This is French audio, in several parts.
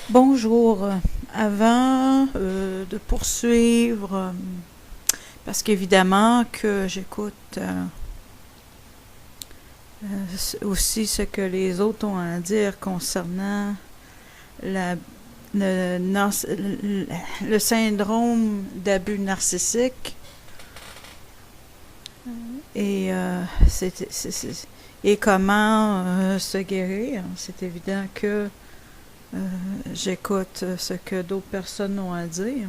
Bonjour. Avant de poursuivre, parce qu'évidemment que j'écoute aussi ce que les autres ont à dire concernant la, le syndrome d'abus narcissique et, et comment se guérir. C'est évident que j'écoute ce que d'autres personnes ont à dire.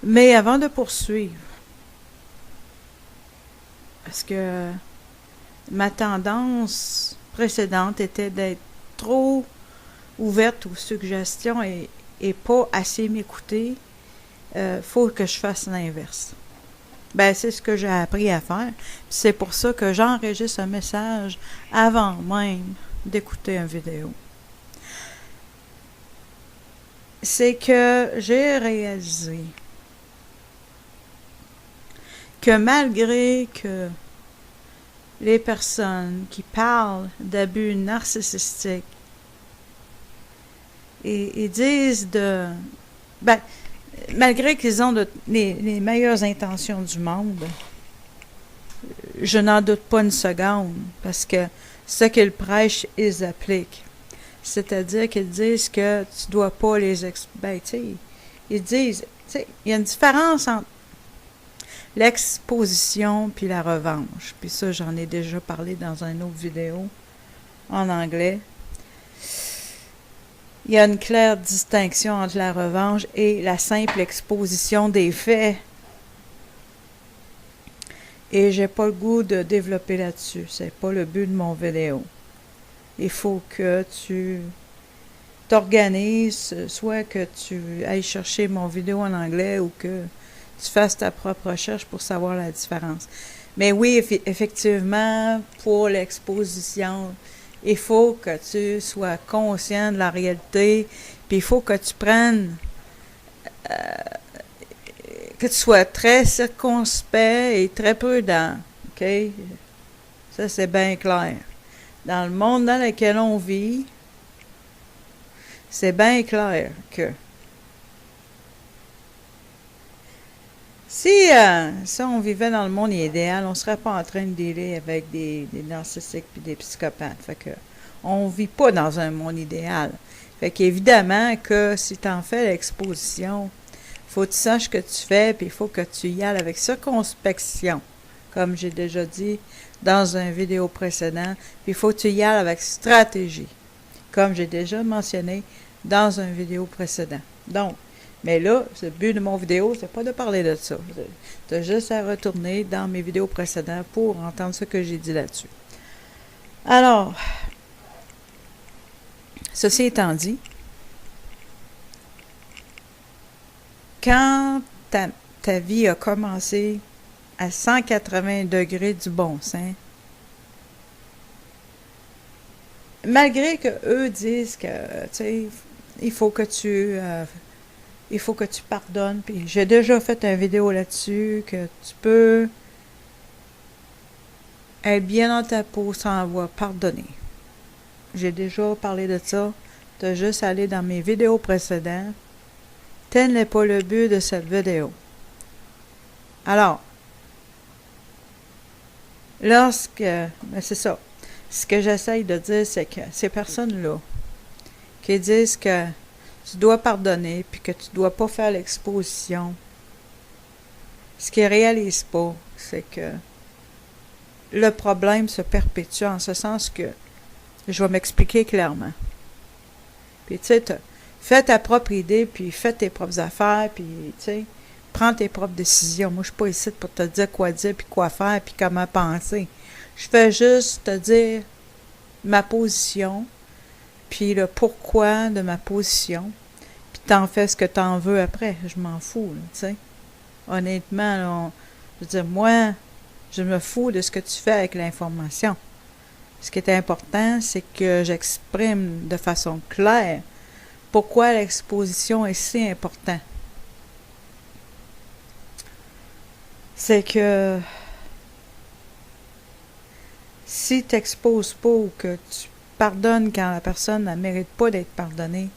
Mais avant de poursuivre, parce que ma tendance précédente était d'être trop ouverte aux suggestions et pas assez m'écouter, faut que je fasse l'inverse. Ben, c'est ce que j'ai appris à faire. C'est pour ça que j'enregistre un message avant même d'écouter une vidéo. C'est que j'ai réalisé que malgré que les personnes qui parlent d'abus narcissistiques et disent de... Ben, malgré qu'ils ont les meilleures intentions du monde, je n'en doute pas une seconde, parce que ce qu'ils prêchent, ils appliquent. C'est-à-dire qu'ils disent que tu dois pas les... Ben, tu sais, ils disent... Tu sais, il y a une différence entre l'exposition puis la revanche. Puis ça, j'en ai déjà parlé dans une autre vidéo en anglais. Il y a une claire distinction entre la revanche et la simple exposition des faits. Et j'ai pas le goût de développer là-dessus. C'est pas le but de mon vidéo. Il faut que tu t'organises, soit que tu ailles chercher mon vidéo en anglais ou que tu fasses ta propre recherche pour savoir la différence. Mais oui, effectivement, pour l'exposition, il faut que tu sois conscient de la réalité, puis il faut que tu prennes, que tu sois très circonspect et très prudent. OK? Ça, c'est bien clair. Dans le monde dans lequel on vit, c'est bien clair que si on vivait dans le monde idéal, on ne serait pas en train de dealer avec des narcissiques et des psychopathes. Fait que on vit pas dans un monde idéal. Fait qu'évidemment que si tu en fais l'exposition, faut que tu saches ce que tu fais, puis il faut que tu y ailles avec circonspection, comme j'ai déjà dit dans une vidéo précédente, puis il faut que tu y ailles avec stratégie, comme j'ai déjà mentionné dans une vidéo précédente. Donc, mais là, le but de mon vidéo, c'est pas de parler de ça. Tu as juste à retourner dans mes vidéos précédentes pour entendre ce que j'ai dit là-dessus. Alors, ceci étant dit, quand ta vie a commencé à 180 degrés du bon sens, malgré que eux disent que, tu sais, il faut que tu pardonnes, puis j'ai déjà fait une vidéo là-dessus, que tu peux être bien dans ta peau sans avoir pardonné. J'ai déjà parlé de ça. Tu as juste à aller dans mes vidéos précédentes. Tel n'est pas le but de cette vidéo. Alors, ben c'est ça. Ce que j'essaye de dire, c'est que ces personnes-là, qui disent que tu dois pardonner, puis que tu dois pas faire l'exposition, ce qu'ils réalisent pas, c'est que le problème se perpétue en ce sens que je vais m'expliquer clairement. Puis tu sais, fais ta propre idée, puis fais tes propres affaires, puis tu sais, prends tes propres décisions. Moi, je suis pas ici pour te dire, puis quoi faire, puis comment penser. Je fais juste te dire ma position, puis le pourquoi de ma position, puis t'en fais ce que t'en veux après. Je m'en fous, tu sais. Honnêtement, là, je veux dire, moi, je me fous de ce que tu fais avec l'information. Ce qui est important, c'est que j'exprime de façon claire pourquoi l'exposition est si importante. C'est que si tu n'exposes pas ou que tu pardonnes quand la personne ne mérite pas d'être pardonnée,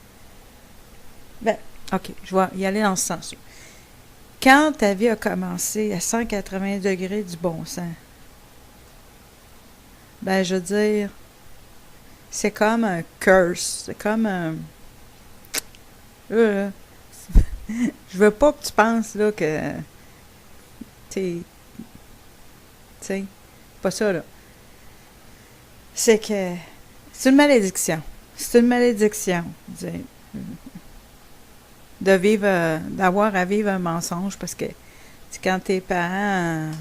Ben, OK, je vais y aller dans ce sens. Quand ta vie a commencé à 180 degrés du bon sens, ben, je veux dire, c'est comme un curse. C'est comme un... Euh, je veux pas que tu penses, là, que t'es... Tu sais, pas ça, là. C'est que... C'est une malédiction. C'est une malédiction. De vivre... d'avoir à vivre un mensonge parce que quand tes parents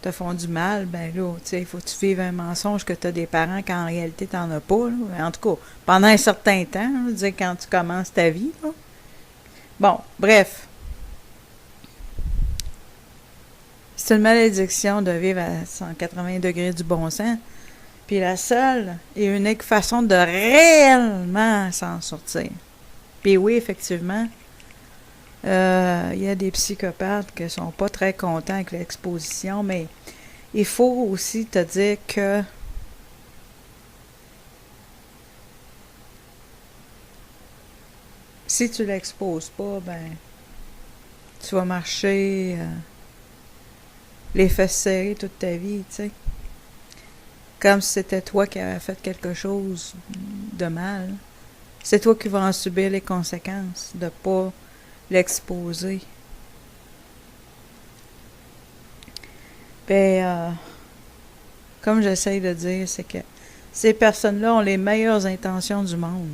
te font du mal, ben là, tu sais, il faut que tu vives un mensonge que tu as des parents qu'en réalité, tu n'en as pas. Là. En tout cas, pendant un certain temps, là, je veux dire, quand tu commences ta vie. Là. Bon, bref. C'est une malédiction de vivre à 180 degrés du bon sens. Puis la seule et unique façon de réellement s'en sortir. Puis oui, effectivement, il y a des psychopathes qui sont pas très contents avec l'exposition, mais il faut aussi te dire que si tu l'exposes pas, ben tu vas marcher les fesses serrées toute ta vie, tu sais. Comme si c'était toi qui avais fait quelque chose de mal. C'est toi qui vas en subir les conséquences de pas l'exposer. Ben, comme j'essaye de dire, c'est que ces personnes-là ont les meilleures intentions du monde.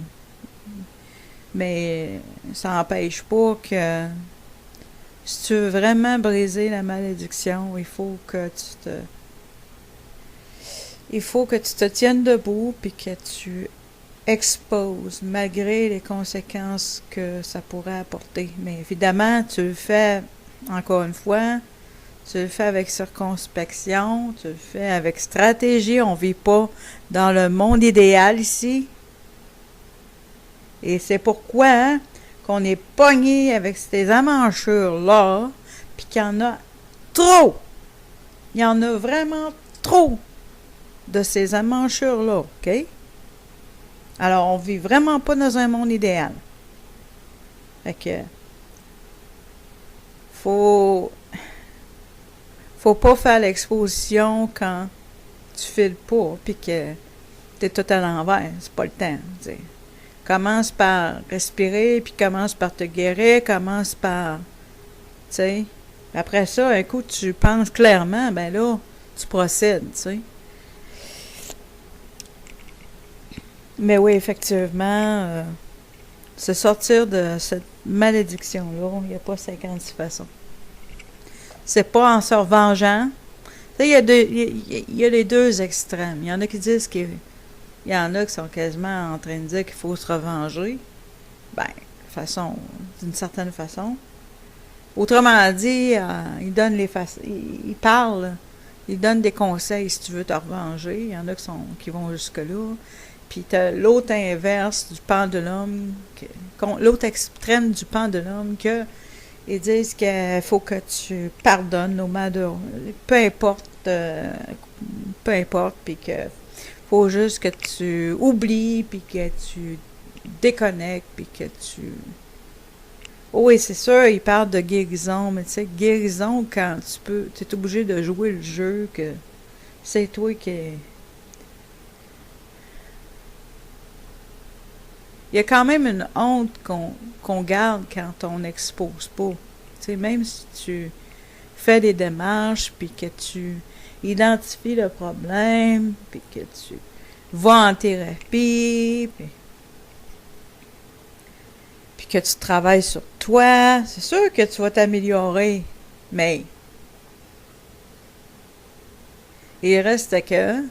Mais ça n'empêche pas que si tu veux vraiment briser la malédiction, il faut que tu te tiennes debout puis que tu exposes malgré les conséquences que ça pourrait apporter. Mais évidemment, tu le fais encore une fois, tu le fais avec circonspection, tu le fais avec stratégie. On ne vit pas dans le monde idéal ici. Et c'est pourquoi qu'on est pogné avec ces amanchures-là, puis qu'il y en a trop. Il y en a vraiment trop de ces amanchures-là, OK? Alors, on vit vraiment pas dans un monde idéal. Fait que, faut pas faire l'exposition quand tu files pas, puis que t'es tout à l'envers. C'est pas le temps, t'sais. Commence par respirer, puis commence par te guérir, commence par, tu sais. Après ça, un coup, tu penses clairement, ben là, tu procèdes, tu sais. Mais oui, effectivement, se sortir de cette malédiction-là, il n'y a pas 56 façons. C'est pas en se revengeant. Il y a les deux extrêmes. Il y en a qui disent qu'il y en a qui sont quasiment en train de dire qu'il faut se revenger. Ben, d'une certaine façon. Autrement dit, il donne il parle, il donne des conseils si tu veux te revenger. Il y en a qui vont jusque-là. Puis t'as l'autre inverse du pendulum, l'autre extrême du pendulum, que ils disent qu'il faut que tu pardonnes au mal de... Peu importe, puis que faut juste que tu oublies, puis que tu déconnectes, puis que tu... Oui, c'est sûr, ils parlent de guérison, mais tu sais, guérison, quand tu es obligé de jouer le jeu, que c'est toi qui... Il y a quand même une honte qu'on garde quand on n'expose pas. Tu sais, même si tu fais des démarches, puis que tu identifies le problème, puis que tu vas en thérapie, puis que tu travailles sur toi, c'est sûr que tu vas t'améliorer, mais il reste que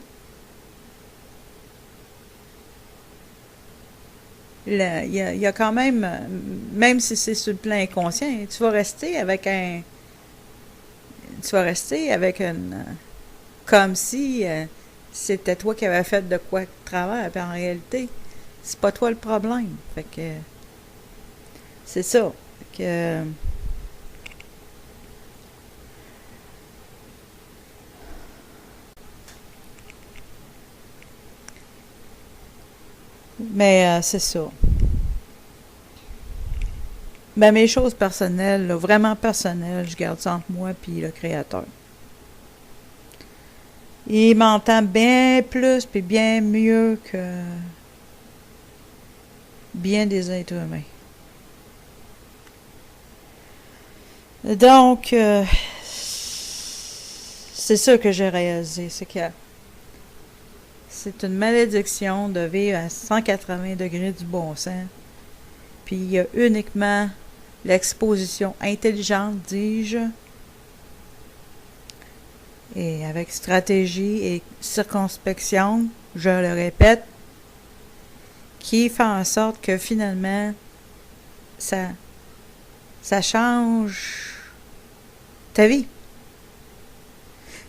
il y a quand même si c'est sur le plan inconscient, tu vas rester avec une, comme si c'était toi qui avais fait de quoi de travers, puis en réalité, c'est pas toi le problème. Fait que, c'est ça. Fait que, mais c'est ça. Ben, mes choses personnelles, là, vraiment personnelles, je garde ça entre moi puis le créateur. Il m'entend bien plus puis bien mieux que bien des êtres humains. Donc, c'est ça que j'ai réalisé, c'est que c'est une malédiction de vivre à 180 degrés du bon sens. Puis il y a uniquement l'exposition intelligente, dis-je, et avec stratégie et circonspection, je le répète, qui fait en sorte que finalement, ça change ta vie.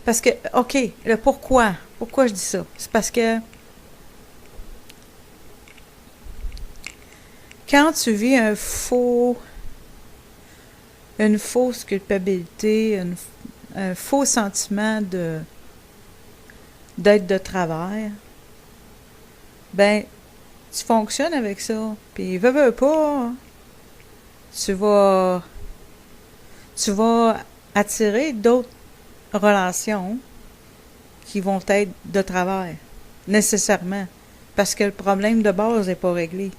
Parce que, OK, le pourquoi. Pourquoi je dis ça? C'est parce que quand tu vis une fausse culpabilité, un faux sentiment d'être de travers, ben, tu fonctionnes avec ça. Puis, veux pas, tu vas attirer d'autres relations qui vont être de travers, nécessairement, parce que le problème de base n'est pas réglé,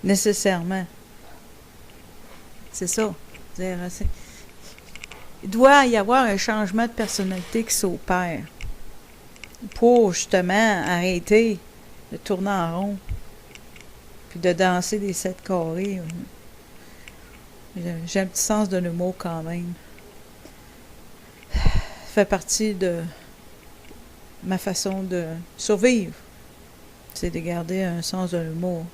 nécessairement. C'est ça. Il doit y avoir un changement de personnalité qui s'opère pour justement arrêter de tourner en rond puis de danser des 7 carrés. J'ai un petit sens de l'humour quand même. Ça fait partie de ma façon de survivre. C'est de garder un sens de l'humour.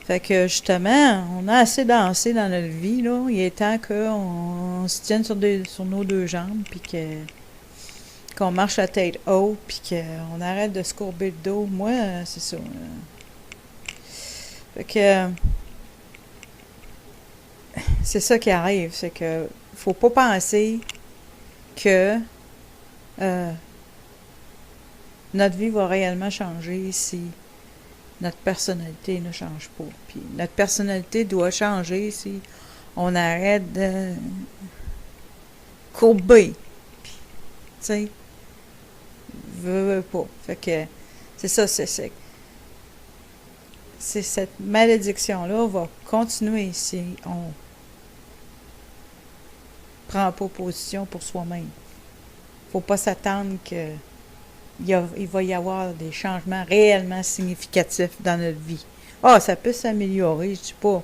Fait que justement, on a assez dansé dans notre vie, là. Il est temps qu'on se tienne sur nos 2 jambes, puis qu'on marche la tête haute, puis qu'on arrête de se courber le dos. Moi, c'est ça. Fait que c'est ça qui arrive, c'est que faut pas penser que notre vie va réellement changer si notre personnalité ne change pas. Puis notre personnalité doit changer si on arrête de courber. Puis, tu sais, veut pas. Fait que c'est ça, c'est cette malédiction-là va continuer si on prend pas position pour soi-même. Faut pas s'attendre que il va y avoir des changements réellement significatifs dans notre vie. Ah, ça peut s'améliorer, je dis pas.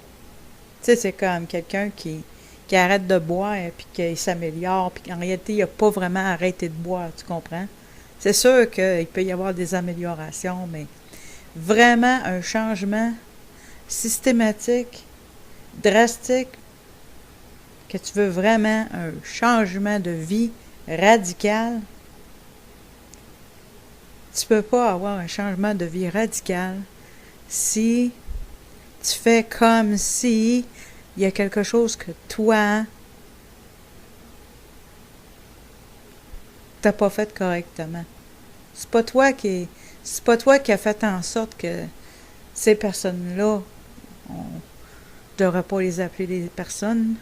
Tu sais, c'est comme quelqu'un qui arrête de boire puis qu'il s'améliore, puis qu'en réalité, il n'a pas vraiment arrêté de boire, tu comprends? C'est sûr qu'il peut y avoir des améliorations, mais vraiment un changement systématique, drastique, que tu veux vraiment un changement de vie radical, tu peux pas avoir un changement de vie radical si tu fais comme si il y a quelque chose que toi t'as pas fait correctement. C'est pas toi qui a fait en sorte que ces personnes-là, on devrait pas les appeler des personnes,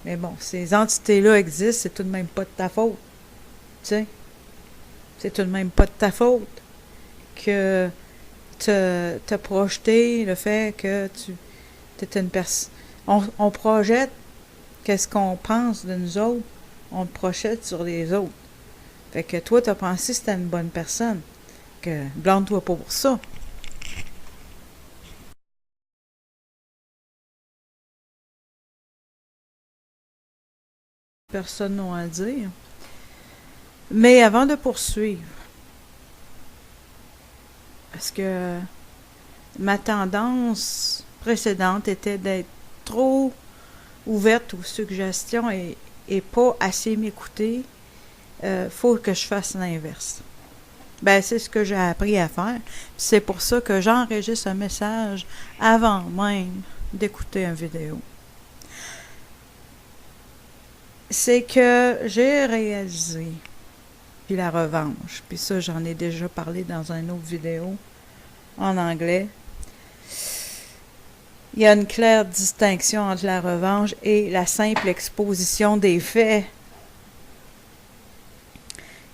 mais bon, ces entités-là existent, c'est tout de même pas de ta faute. Tu sais? C'est tout de même pas de ta faute que t'as projeté le fait que tu étais une personne. On projette qu'est-ce qu'on pense de nous autres, on le projette sur les autres. Fait que toi, t'as pensé que c'était une bonne personne. Que blâme-toi pas pour ça. Personne n'a à dire. Mais avant de poursuivre, parce que ma tendance précédente était d'être trop ouverte aux suggestions et pas assez m'écouter, faut que je fasse l'inverse. Ben, c'est ce que j'ai appris à faire. C'est pour ça que j'enregistre un message avant même d'écouter une vidéo. C'est que j'ai réalisé, puis la revanche, puis ça j'en ai déjà parlé dans une autre vidéo en anglais. il y a une claire distinction entre la revanche et la simple exposition des faits.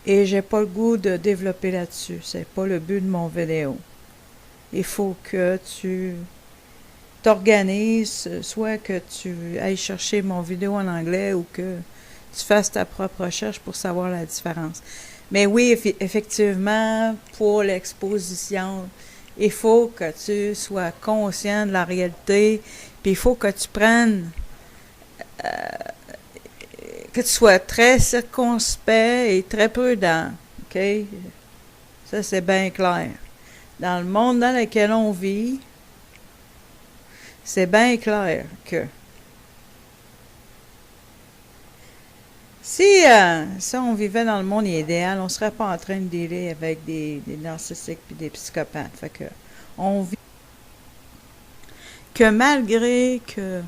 Et j'ai pas le goût de développer là-dessus. C'est pas le but de mon vidéo. Il faut que tu t'organises, soit que tu ailles chercher mon vidéo en anglais ou que tu fasses ta propre recherche pour savoir la différence. Mais oui, effectivement, pour l'exposition, il faut que tu sois conscient de la réalité, puis il faut que tu prennes, que tu sois très circonspect et très prudent, OK? Ça, c'est bien clair. Dans le monde dans lequel on vit, c'est bien clair que si on vivait dans le monde idéal, on ne serait pas en train de dealer avec des narcissiques et des psychopathes. Fait que on vit que malgré que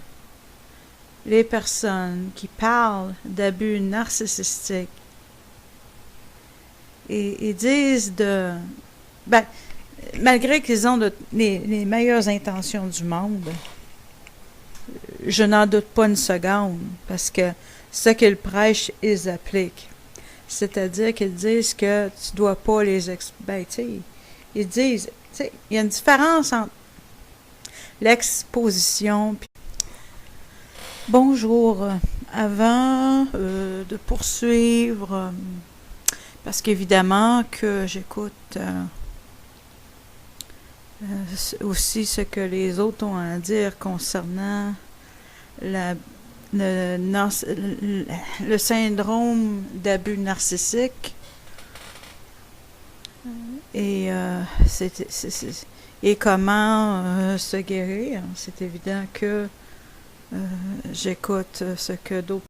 les personnes qui parlent d'abus narcissistiques et disent malgré qu'ils ont les meilleures intentions du monde, je n'en doute pas une seconde, parce que ce qu'ils prêchent, ils appliquent. C'est-à-dire qu'ils disent que tu dois pas les ils disent, il y a une différence entre l'exposition. Bonjour. Avant de poursuivre, parce qu'évidemment que j'écoute aussi ce que les autres ont à dire concernant le syndrome d'abus narcissique et comment se guérir. C'est évident que j'écoute ce que d'autres